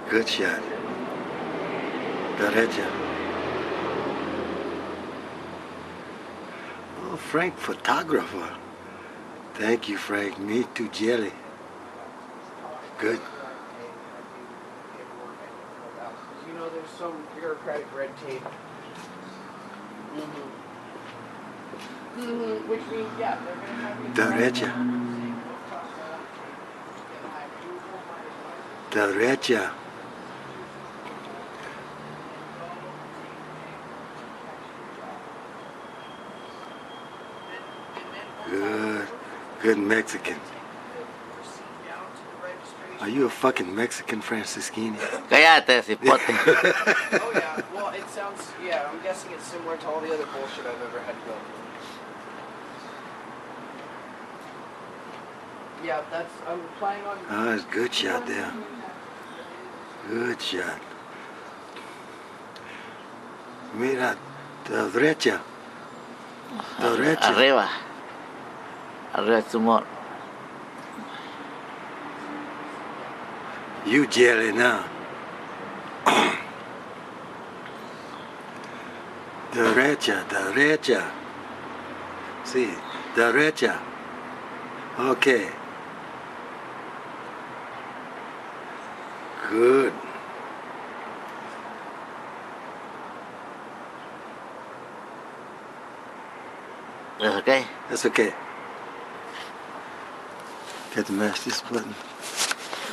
Good shot. Derecha. Oh, Frank, photographer. Thank you, Frank. Me too, jelly. Good. You know, there's some bureaucratic red tape. Which means, yeah, they're going to have you... Derecha. Derecha. Good. Good Mexican. Are you a fucking Mexican, Francisquini? Cállate, cipote. Oh, yeah. Well, it sounds... Yeah, I'm guessing it's similar to all the other bullshit I've ever had to go through. Yeah, that's... I'm planning on... Oh, it's a good shot there. Good shot. Mira, derecha. Derecha. Arriba. Arriba su humor. You jelly now. Derecha, derecha. See, derecha. Okay. Good. That's okay. That's okay. Got to mash this button.